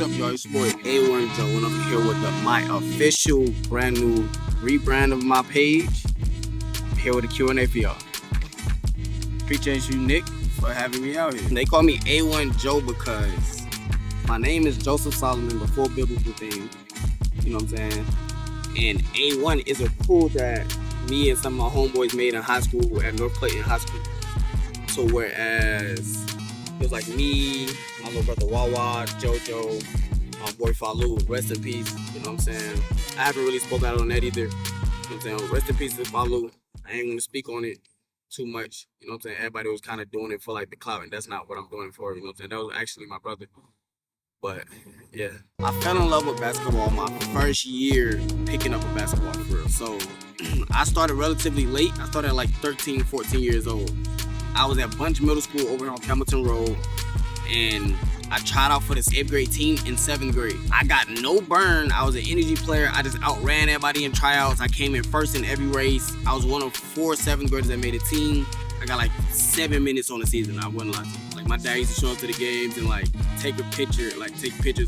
up, y'all? It's your boy A1 Joe, and I'm here with my official brand new rebrand of my page. I'm here with a Q&A for y'all. Appreciate you, Nick, for having me out here. They call me A1 Joe because my name is Joseph Solomon before biblical thing. You know what I'm saying? And A1 is a pool that me and some of my homeboys made in high school at North Clayton High School. So whereas it was like me, my little brother Wawa, JoJo, my boy Falu, rest in peace, you know what I'm saying? I haven't really spoken out on that either. You know what I'm saying? Rest in peace to Falu. I ain't gonna speak on it too much. You know what I'm saying? Everybody was kind of doing it for like the clout, and that's not what I'm doing it for, you know what I'm saying? That was actually my brother. But yeah, I fell in love with basketball my first year picking up a basketball for real. So I started relatively late. I started at like 13, 14 years old. I was at Bunch Middle School over on Hamilton Road, and I tried out for this 8th grade team in 7th grade. I got no burn. I was an energy player. I just outran everybody in tryouts. I came in first in every race. I was one of 4 7th graders that made a team. I got like 7 minutes on the season. I wasn't lying to you. Like my dad used to show up to the games and like take pictures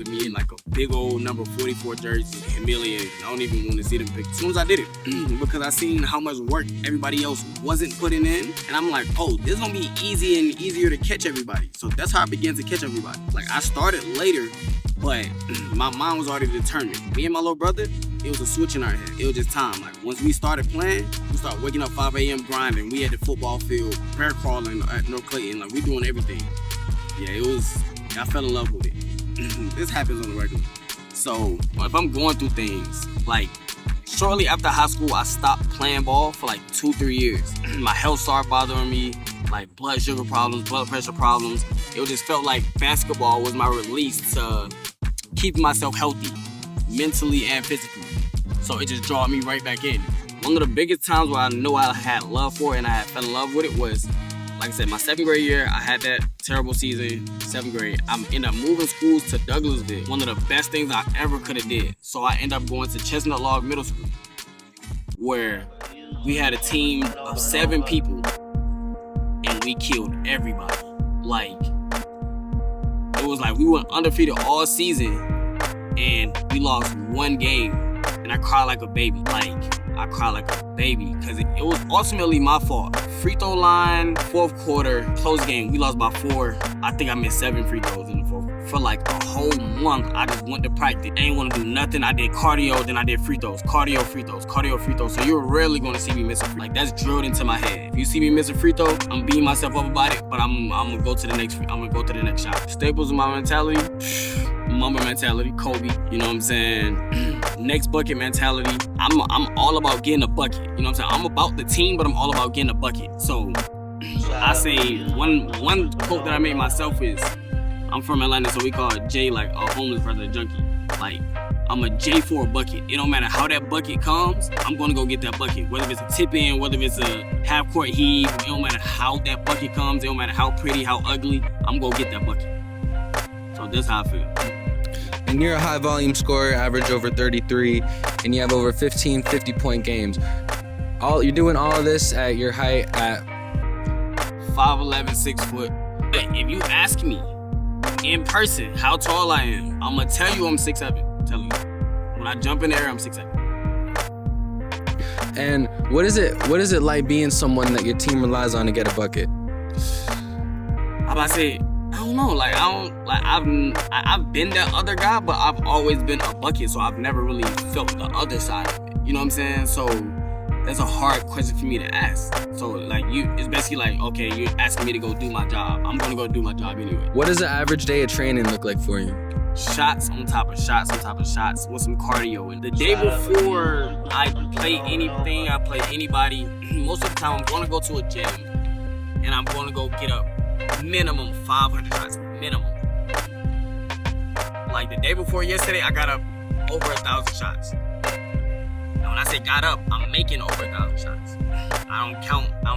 of me in like a big old number 44 jersey, humiliated. I don't even want to see them pictures. As soon as I did it, because I seen how much work everybody else wasn't putting in, and I'm like, oh, this is gonna be easy and easier to catch everybody. So that's how I began to catch everybody. Like I started later, but my mind was already determined. Me and my little brother, it was a switch in our head. It was just time. Like once we started playing, we started waking up 5 a.m. grinding. We had the football field, prayer crawling at North Clayton. Like we doing everything. Yeah, I fell in love with it. This happens on the regular. So if I'm going through things, like shortly after high school, I stopped playing ball for like 2-3 years. My health started bothering me, like blood sugar problems, blood pressure problems. It just felt like basketball was my release to keep myself healthy, mentally and physically. So it just draw me right back in. One of the biggest times where I know I had love for it and I had fell in love with it was, like I said, my 7th grade year. I had that terrible season, 7th grade. I ended up moving schools to Douglasville. One of the best things I ever could have did. So I ended up going to Chestnut Log Middle School, where we had a team of 7 people and we killed everybody. Like, it was like we went undefeated all season and we lost 1 game, and I cried like a baby. I cried like a baby because it was ultimately my fault. Free throw line, 4th quarter, close game. We lost by 4. I think I missed 7 free throws in the 4th. For like a whole month, I just went to practice. I ain't want to do nothing. I did cardio, then I did free throws. Cardio, free throws, cardio, free throws. So you're rarely going to see me miss a free throw. Like that's drilled into my head. If you see me miss a free throw, I'm beating myself up about it, but I'm gonna go to the next shot. Staples of my mentality. Mamba mentality, Kobe, you know what I'm saying? Next bucket mentality. I'm all about getting a bucket. You know what I'm saying? I'm about the team, but I'm all about getting a bucket. So I say one quote that I made myself is, I'm from Atlanta, so we call J like a homeless brother, a junkie. Like I'm a J for a bucket. It don't matter how that bucket comes, I'm gonna go get that bucket. Whether it's a tip in, whether it's a half court heave, it don't matter how that bucket comes, it don't matter how pretty, how ugly, I'm gonna get that bucket. So that's how I feel. And you're a high volume scorer, average over 33, and you have over 15 50-point games. You're doing all of this at your height at 5'11", 6 foot. If you ask me in person how tall I am, I'm gonna tell you I'm 6'7". Tell you. When I jump in the air, I'm 6'7". And what is it like being someone that your team relies on to get a bucket? How about I say, I don't know, I've been that other guy, but I've always been a bucket, so I've never really felt the other side of it. You know what I'm saying? So that's a hard question for me to ask. So it's basically like, okay, you're asking me to go do my job. I'm gonna go do my job anyway. What does an average day of training look like for you? Shots on top of shots on top of shots with some cardio. And the day before I play anything, I play anybody, most of the time I'm gonna go to a gym and I'm gonna go get up minimum 500 shots, minimum. Like the day before yesterday, I got up over 1,000 shots. Now when I say got up, I'm making over 1,000 shots. I don't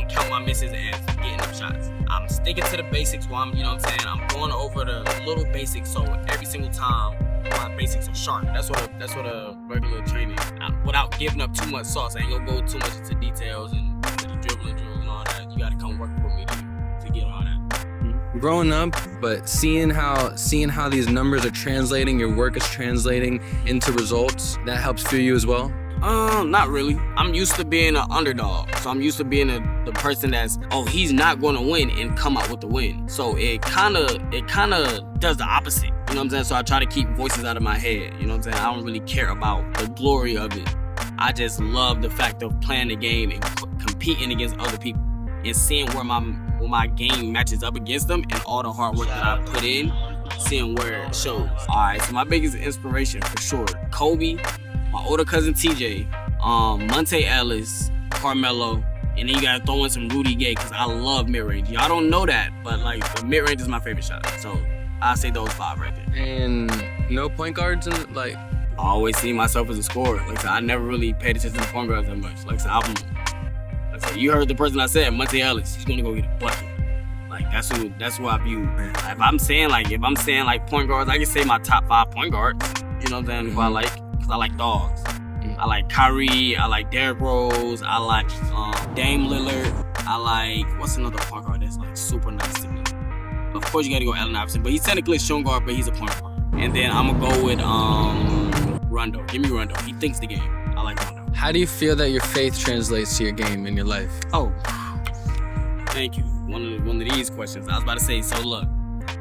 count my misses as getting up shots. I'm sticking to the basics while I'm, you know what I'm saying? I'm going over the little basics, so every single time my basics are sharp. That's what a regular training, without giving up too much sauce. I ain't gonna go too much into details and the dribbling drills and all that. You gotta come work with me to get all that. growing up, but seeing how these numbers are translating, your work is translating into results, that helps fuel you as well? Not really. I'm used to being an underdog. So I'm used to being the person that's, he's not going to win and come out with the win. So it kind of does the opposite. You know what I'm saying? So I try to keep voices out of my head. You know what I'm saying? I don't really care about the glory of it. I just love the fact of playing the game and competing against other people and seeing where my game matches up against them and all the hard work that I put in, seeing where it shows. All right, so my biggest inspiration for sure, Kobe, my older cousin TJ, Monte Ellis, Carmelo, and then you gotta throw in some Rudy Gay because I love mid-range. Y'all don't know that, but like the mid-range is my favorite shot. So I'll say those 5 right there. And no point guards and like? I always see myself as a scorer. Like I said, I never really paid attention to point guards that much. Like I said, you heard the person I said, Monte Ellis. He's gonna go get a bucket. Like that's who I view. If I'm saying point guards, I can say my top 5 point guards. You know what I'm saying? Who I like, because I like dogs. I like Kyrie. I like Derrick Rose. I like Dame Lillard. I like what's another point guard that's like super nice to me. Of course, you gotta go Allen Iverson, but he's technically a shooting guard, but he's a point guard. And then I'm gonna go with Rondo. Give me Rondo. He thinks the game. I like Rondo. How do you feel that your faith translates to your game in your life? Oh, thank you. One of these questions. I was about to say, so look,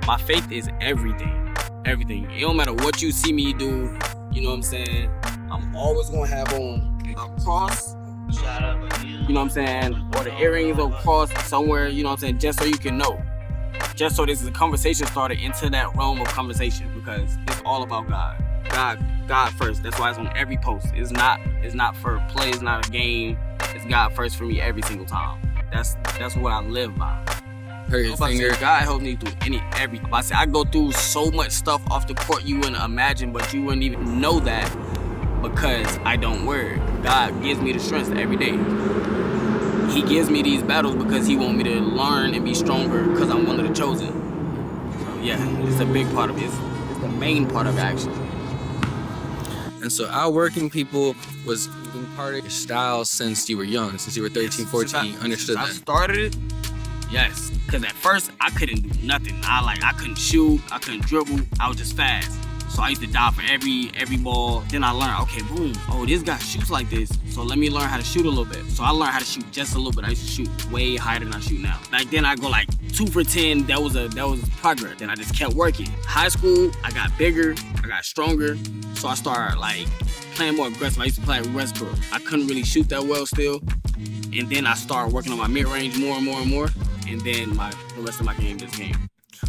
my faith is everything. Everything. It don't matter what you see me do, you know what I'm saying? I'm always gonna have on a cross. You know what I'm saying? Or the earrings or cross somewhere, you know what I'm saying? Just so you can know. Just so this is a conversation starter into that realm of conversation, because it's all about God. God first. That's why it's on every post. It's not for play. It's not a game. It's God first for me every single time. That's what I live by. Hurt your finger. God helps me through everything. I go through so much stuff off the court you wouldn't imagine, but you wouldn't even know that because I don't worry. God gives me the strength every day. He gives me these battles because he wants me to learn and be stronger because I'm one of the chosen. So yeah, it's a big part of it. It's the main part of it, actually. And so outworking people was been part of your style since you were young, since you were 13, 14, you understood that. I started it, yes. Because at first, I couldn't do nothing. I couldn't shoot, I couldn't dribble, I was just fast. So I used to dive for every ball. Then I learned, okay, boom, this guy shoots like this. So let me learn how to shoot a little bit. So I learned how to shoot just a little bit. I used to shoot way higher than I shoot now. Back then I go like 2 for 10. That was progress. Then I just kept working. High school, I got bigger, I got stronger. So I started like playing more aggressive. I used to play at Westbrook. I couldn't really shoot that well still. And then I started working on my mid-range more and more and more. And then the rest of my game just came.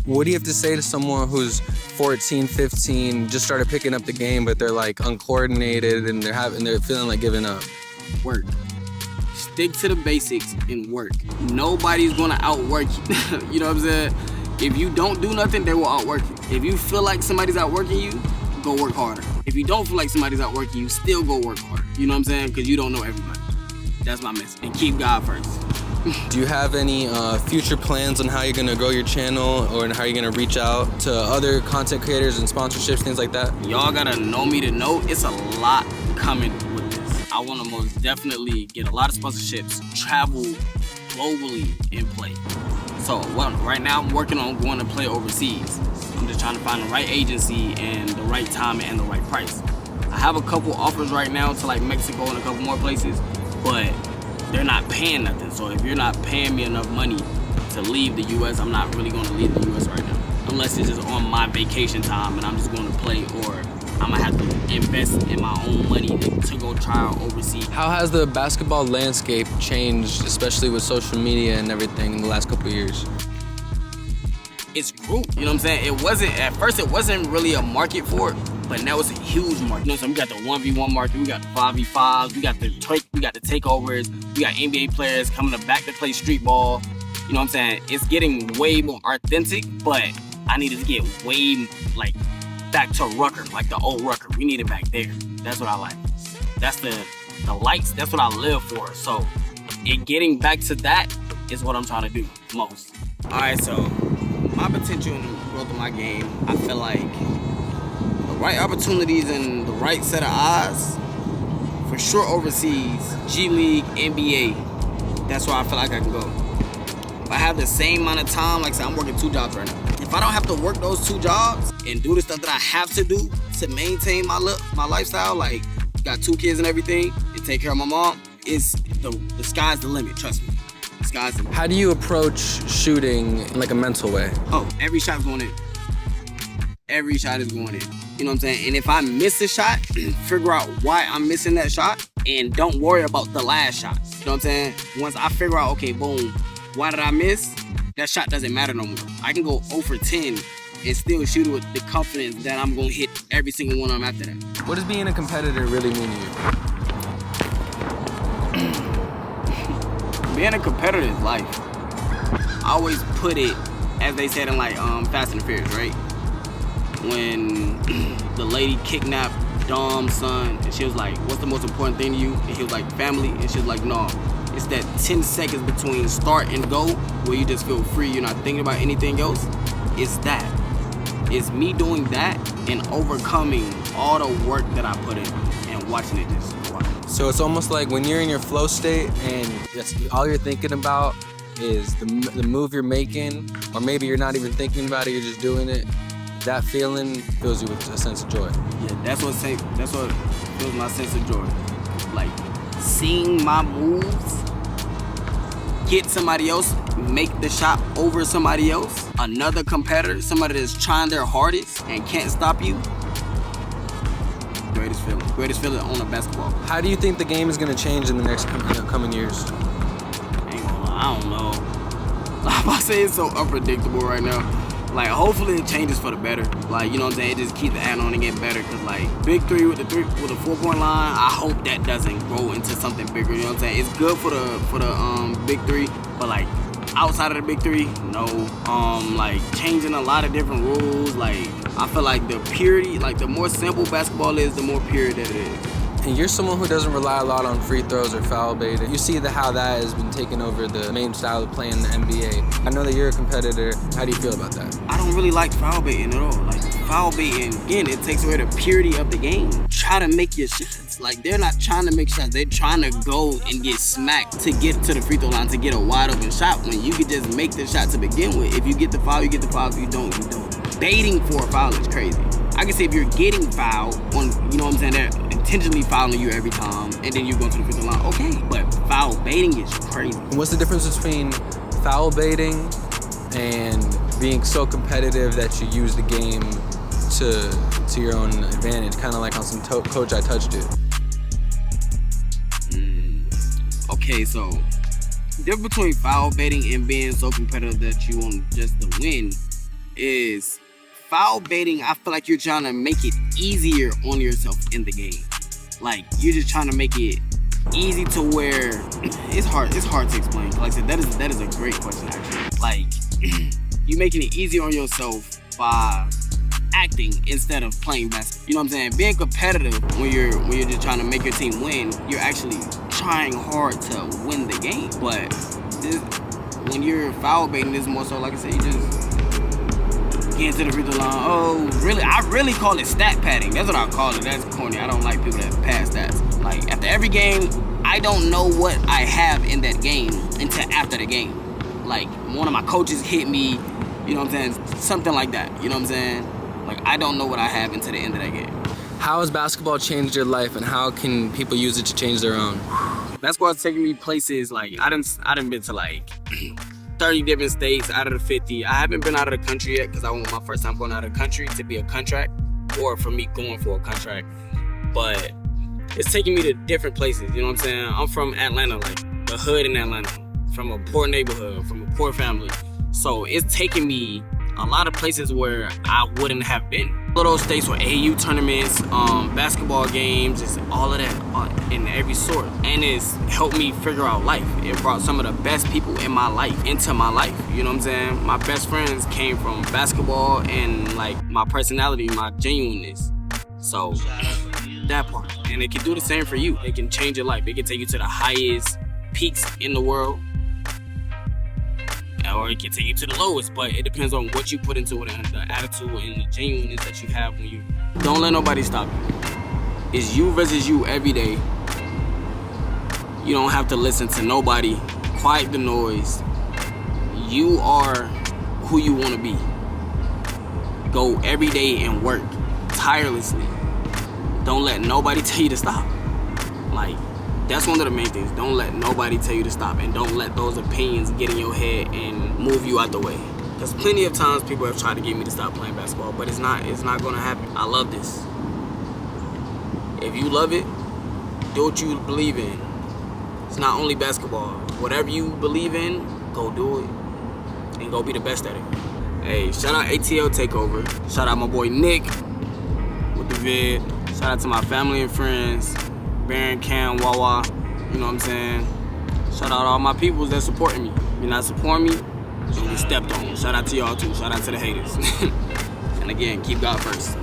What do you have to say to someone who's 14, 15, just started picking up the game, but they're like uncoordinated and they're feeling like giving up? Work. Stick to the basics and work. Nobody's gonna outwork you. You know what I'm saying? If you don't do nothing, they will outwork you. If you feel like somebody's outworking you, go work harder. If you don't feel like somebody's outworking you, still go work harder. You know what I'm saying? Because you don't know everybody. That's my message. And keep God first. Do you have any future plans on how you're going to grow your channel or how you're going to reach out to other content creators and sponsorships, things like that? Y'all got to know me to know it's a lot coming with this. I want to most definitely get a lot of sponsorships, travel globally, and play. So right now I'm working on going to play overseas. I'm just trying to find the right agency and the right time and the right price. I have a couple offers right now to like Mexico and a couple more places, but they're not paying nothing. So if you're not paying me enough money to leave the U.S., I'm not really going to leave the U.S. right now. Unless it's just on my vacation time and I'm just going to play, or I'm going to have to invest in my own money to go try out overseas. How has the basketball landscape changed, especially with social media and everything in the last couple of years? It's grew, you know what I'm saying? At first it wasn't really a market for it, but now it's a huge market. You know, so we got the 1v1 market, we got the 5v5s, we got the takeovers, we got NBA players coming back to play street ball. You know what I'm saying? It's getting way more authentic, but I need to get way like back to Rucker, like the old Rucker. We need it back there. That's what I like. That's the lights, that's what I live for. So getting back to that is what I'm trying to do most. All right, so my potential and the growth of my game, I feel like the right opportunities and the right set of eyes, for sure overseas, G League, NBA, that's where I feel like I can go. I have the same amount of time, like I said, I'm working 2 jobs right now. If I don't have to work those 2 jobs and do the stuff that I have to do to maintain my lifestyle, like got 2 kids and everything, and take care of my mom, the sky's the limit, trust me. The sky's the limit. How do you approach shooting in like a mental way? Oh, every shot's going in. Every shot is going in. You know what I'm saying? And if I miss a shot, figure out why I'm missing that shot and don't worry about the last shot. You know what I'm saying? Once I figure out, okay, boom, why did I miss? That shot doesn't matter no more. I can go 0 for 10 and still shoot it with the confidence that I'm going to hit every single one of them after that. What does being a competitor really mean to you? Being a competitor is life. I always put it, as they said in like Fast and the Furious, right? When the lady kidnapped Dom's son, and she was like, what's the most important thing to you? And he was like, family. And she was like, no, it's that 10 seconds between start and go where you just feel free, you're not thinking about anything else. It's that. It's me doing that and overcoming all the work that I put in and watching it just go out. So it's almost like when you're in your flow state and that's all you're thinking about is the move you're making, or maybe you're not even thinking about it, you're just doing it. That feeling fills you with a sense of joy. Yeah, that's what fills my sense of joy. Like seeing my moves get somebody else, make the shot over somebody else, another competitor, somebody that's trying their hardest and can't stop you. Greatest feeling on a basketball. How do you think the game is going to change in the next coming years? I don't know. I'm about to say it's so unpredictable right now. Like, hopefully it changes for the better. Like, you know what I'm saying? It just keeps adding on and getting better. Cause like, big three with the 4-point line, I hope that doesn't grow into something bigger. You know what I'm saying? It's good for the big three, but like outside of the big three, no. Like changing a lot of different rules. Like, I feel like the purity, like the more simple basketball is, the more pure that it is. And you're someone who doesn't rely a lot on free throws or foul baiting. You see how that has been taking over the main style of play in the NBA. I know that you're a competitor. How do you feel about that? I don't really like foul baiting at all. Like foul baiting, again, it takes away the purity of the game. Try to make your shots. Like they're not trying to make shots. They're trying to go and get smacked to get to the free throw line to get a wide open shot when you could just make the shot to begin with. If you get the foul, you get the foul. If you don't, you don't. Baiting for a foul is crazy. I can say if you're getting fouled on, you know what I'm saying, they're intentionally fouling you every time, and then you go to the free throw line, okay. But foul baiting is crazy. And what's the difference between foul baiting and being so competitive that you use the game to your own advantage, kind of like on some Coach I Touched It? Okay, so the difference between foul baiting and being so competitive that you want just to win is foul baiting. I feel like you're trying to make it easier on yourself in the game. Like you're just trying to make it easy to where it's hard to explain. Like I said, that is a great question actually. Like you making it easier on yourself by acting instead of playing basketball. You know what I'm saying? Being competitive when you're just trying to make your team win, you're actually trying hard to win the game. But when you're foul baiting, it's more so like I said, you just get to the free throw line. Oh, really? I really call it stat padding. That's what I call it. That's corny. I don't like people that pass stats. Like after every game, I don't know what I have in that game until after the game. Like one of my coaches hit me, you know what I'm saying? Something like that. You know what I'm saying? Like I don't know what I have until the end of that game. How has basketball changed your life, and how can people use it to change their own? Basketball's taking me places like I done been to like 30 different states out of the 50. I haven't been out of the country yet because I want my first time going out of the country to be a contract or for me going for a contract. But it's taking me to different places, you know what I'm saying? I'm from Atlanta, like the hood in Atlanta, from a poor neighborhood, from a poor family. So it's taking me a lot of places where I wouldn't have been. All of those states were AAU tournaments, basketball games, just all of that in every sort. And it's helped me figure out life. It brought some of the best people in my life into my life. You know what I'm saying? My best friends came from basketball and like my personality, my genuineness. So that part. And it can do the same for you. It can change your life. It can take you to the highest peaks in the world, or it can take you to the lowest, but it depends on what you put into it and the attitude and the genuineness that you have when you... Don't let nobody stop you. It's you versus you every day. You don't have to listen to nobody. Quiet the noise you are who you want to be. Go every day and work tirelessly. Don't let nobody tell you to stop. Like, that's one of the main things. Don't let nobody tell you to stop, and don't let those opinions get in your head and move you out the way. Because plenty of times people have tried to get me to stop playing basketball, but it's not gonna happen. I love this. If you love it, do what you believe in. It's not only basketball. Whatever you believe in, go do it. And go be the best at it. Hey, shout out ATL Takeover. Shout out my boy Nick with the vid. Shout out to my family and friends. Baron, Cam, Wawa. You know what I'm saying? Shout out to all my peoples that supporting me. If you're not supporting me, you get stepped on. Shout out to y'all too. Shout out to the haters. And again, keep God first.